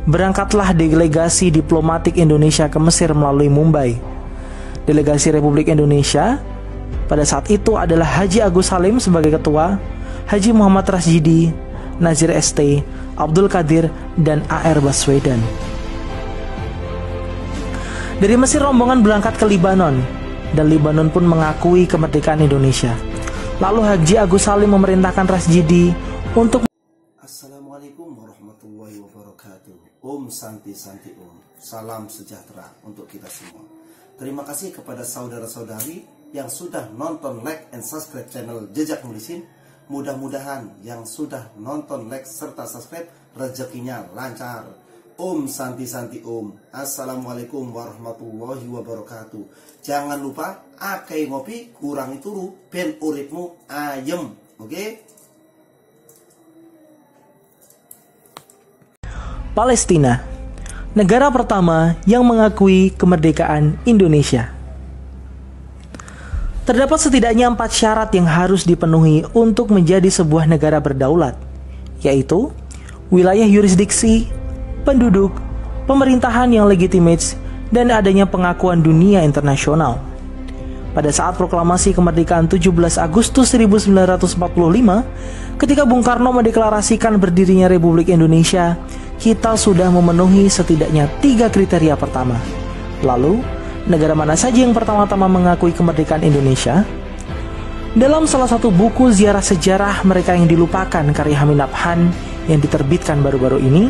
berangkatlah delegasi diplomatik Indonesia ke Mesir melalui Mumbai. Delegasi Republik Indonesia pada saat itu adalah Haji Agus Salim sebagai ketua, Haji Muhammad Rasjidi, Nazir ST, Abdul Qadir, dan AR Baswedan. Dari Mesir rombongan berangkat ke Libanon, dan Libanon pun mengakui kemerdekaan Indonesia. Lalu Haji Agus Salim memerintahkan Rasjidi untuk Assalamualaikum warahmatullahi wabarakatuh. Om Santi Santi Om. Salam sejahtera untuk kita semua. Terima kasih kepada saudara-saudari yang sudah nonton, like, and subscribe channel Jejak Muhlisin. Mudah-mudahan yang sudah nonton, like, serta subscribe rezekinya lancar. Om Santi Santi Om. Assalamualaikum warahmatullahi wabarakatuh. Jangan lupa akai ngopi kurang turu ben uripmu ayem. Oke? Palestina, negara pertama yang mengakui kemerdekaan Indonesia. Terdapat setidaknya 4 syarat yang harus dipenuhi untuk menjadi sebuah negara berdaulat, yaitu wilayah yurisdiksi, penduduk, pemerintahan yang legitimate, dan adanya pengakuan dunia internasional. Pada saat proklamasi kemerdekaan 17 Agustus 1945, ketika Bung Karno mendeklarasikan berdirinya Republik Indonesia, kita sudah memenuhi setidaknya 3 kriteria pertama. Lalu, negara mana saja yang pertama-tama mengakui kemerdekaan Indonesia? Dalam salah satu buku ziarah sejarah mereka yang dilupakan karya Hamid Nabhan yang diterbitkan baru-baru ini,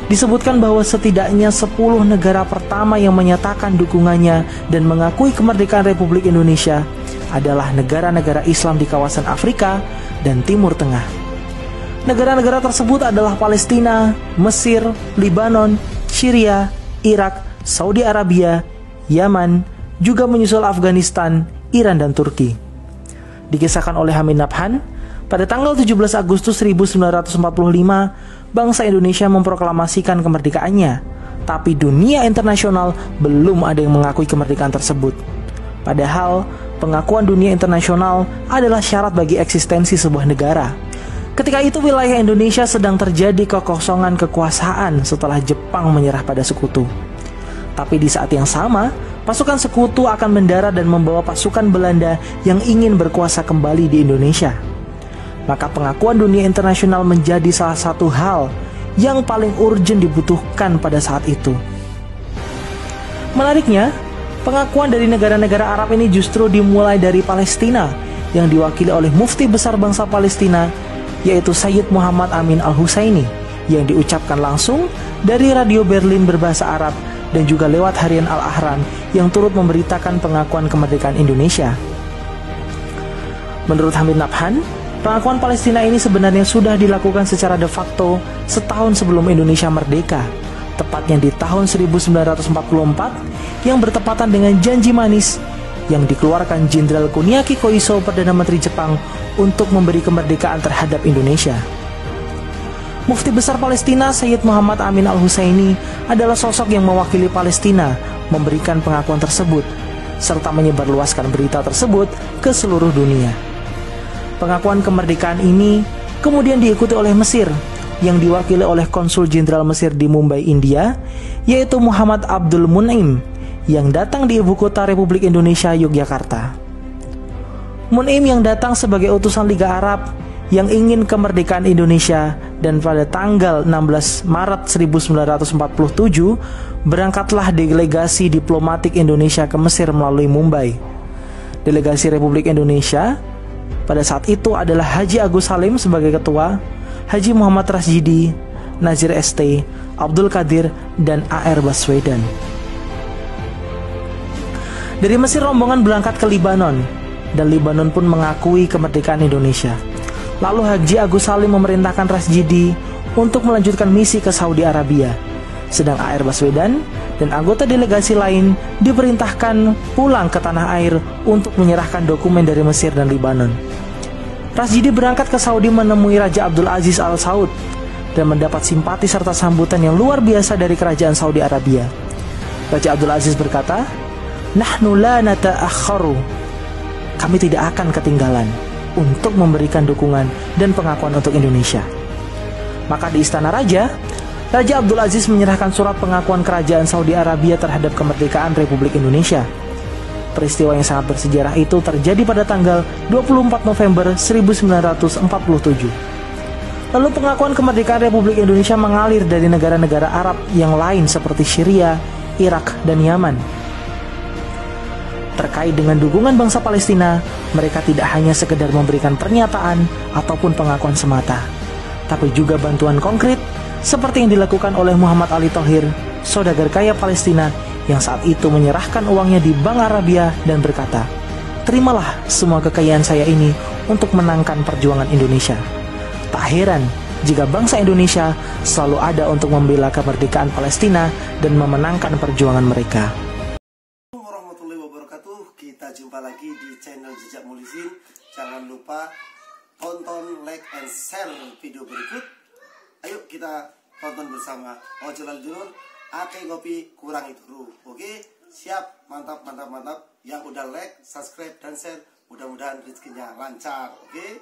disebutkan bahwa setidaknya 10 negara pertama yang menyatakan dukungannya dan mengakui kemerdekaan Republik Indonesia adalah negara-negara Islam di kawasan Afrika dan Timur Tengah. Negara-negara tersebut adalah Palestina, Mesir, Libanon, Syria, Irak, Saudi Arabia, Yaman, juga menyusul Afghanistan, Iran, dan Turki. Dikisahkan oleh Hamid Nabhan, pada tanggal 17 Agustus 1945, bangsa Indonesia memproklamasikan kemerdekaannya, tapi dunia internasional belum ada yang mengakui kemerdekaan tersebut. Padahal, pengakuan dunia internasional adalah syarat bagi eksistensi sebuah negara. Ketika itu wilayah Indonesia sedang terjadi kekosongan kekuasaan setelah Jepang menyerah pada sekutu. Tapi di saat yang sama, pasukan sekutu akan mendarat dan membawa pasukan Belanda yang ingin berkuasa kembali di Indonesia. Maka pengakuan dunia internasional menjadi salah satu hal yang paling urgent dibutuhkan pada saat itu. Menariknya, pengakuan dari negara-negara Arab ini justru dimulai dari Palestina yang diwakili oleh mufti besar bangsa Palestina, yaitu Sayyid Muhammad Amin Al-Husaini, yang diucapkan langsung dari radio Berlin berbahasa Arab dan juga lewat harian Al-Ahram yang turut memberitakan pengakuan kemerdekaan Indonesia. Menurut Hamid Nabhan, pengakuan Palestina ini sebenarnya sudah dilakukan secara de facto setahun sebelum Indonesia merdeka, tepatnya di tahun 1944 yang bertepatan dengan janji manis yang dikeluarkan Jenderal Kuniaki Koiso, Perdana Menteri Jepang, untuk memberi kemerdekaan terhadap Indonesia. Mufti besar Palestina Sayyid Muhammad Amin Al-Husaini adalah sosok yang mewakili Palestina memberikan pengakuan tersebut, serta menyebarluaskan berita tersebut ke seluruh dunia. Pengakuan kemerdekaan ini kemudian diikuti oleh Mesir, yang diwakili oleh Konsul Jenderal Mesir di Mumbai, India, yaitu Muhammad Abdul Mun'im, yang datang di ibu kota Republik Indonesia, Yogyakarta. Mun'im yang datang sebagai utusan Liga Arab yang ingin kemerdekaan Indonesia, dan pada tanggal 16 Maret 1947 berangkatlah delegasi diplomatik Indonesia ke Mesir melalui Mumbai. Delegasi Republik Indonesia pada saat itu adalah Haji Agus Salim sebagai ketua, Haji Muhammad Rasjidi, Nazir ST, Abdul Qadir, dan AR Baswedan. Dari Mesir rombongan berangkat ke Libanon, dan Libanon pun mengakui kemerdekaan Indonesia. Lalu Haji Agus Salim memerintahkan Rasjidi untuk melanjutkan misi ke Saudi Arabia, sedang AR Baswedan dan anggota delegasi lain diperintahkan pulang ke tanah air untuk menyerahkan dokumen dari Mesir dan Libanon. Rasjidi berangkat ke Saudi menemui Raja Abdul Aziz Al Saud dan mendapat simpati serta sambutan yang luar biasa dari kerajaan Saudi Arabia. Raja Abdul Aziz berkata, "Nahnu la nata'akharu." Kami tidak akan ketinggalan untuk memberikan dukungan dan pengakuan untuk Indonesia. Maka di istana raja, Raja Abdul Aziz menyerahkan surat pengakuan kerajaan Saudi Arabia terhadap kemerdekaan Republik Indonesia. Peristiwa yang sangat bersejarah itu terjadi pada tanggal 24 November 1947. Lalu pengakuan kemerdekaan Republik Indonesia mengalir dari negara-negara Arab yang lain seperti Syria, Irak, dan Yaman. Terkait dengan dukungan bangsa Palestina, mereka tidak hanya sekedar memberikan pernyataan ataupun pengakuan semata, tapi juga bantuan konkret seperti yang dilakukan oleh Muhammad Ali Thohir, saudagar kaya Palestina yang saat itu menyerahkan uangnya di Bank Arabia dan berkata, "Terimalah semua kekayaan saya ini untuk menangkan perjuangan Indonesia." Tak heran jika bangsa Indonesia selalu ada untuk membela kemerdekaan Palestina dan memenangkan perjuangan mereka. Warahmatullahi wabarakatuh. Kita jumpa lagi di channel Jejak Mulisin. Jangan lupa tonton, like, and share video berikut. Ayo kita tonton bersama. Ojo lali dulur, ake ngopi kurang itu. Oke, siap, mantap, mantap, mantap. Yang udah like, subscribe, dan share, mudah-mudahan rezekinya lancar. Oke.